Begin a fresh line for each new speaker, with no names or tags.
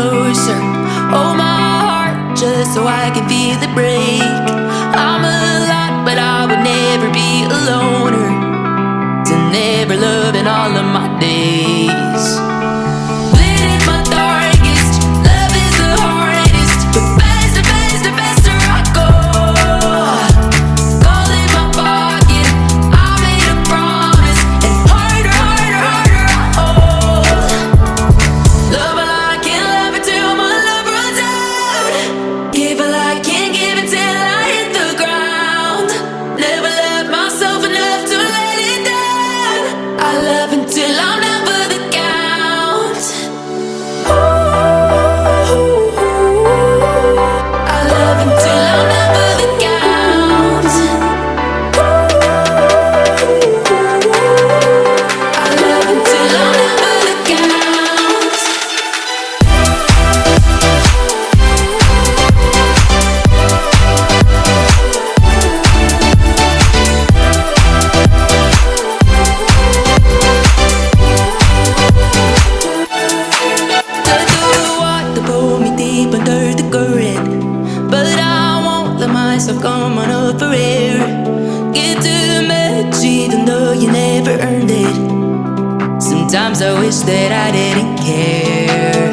closer. Hold my heart just so I can feel it break. I'm a lot, but I would never be a loner. To never love in all of my days. Lit in my darkest, love is the hardest. The faster, faster, faster I go. Gold in my pocket, I made a promise. And harder, harder, harder I hold. Love while I can't love it till my love runs out. Give while I can't give it till I hit the ground. Never love myself enough to let it down. I love until I'm down for the count. Ooh, I love until I'm down for the count. I love until I'm down for the count. To pull me deep under the current, but I won't let myself come on up for air. Get too much even though you never earned it. Sometimes I wish that I didn't care.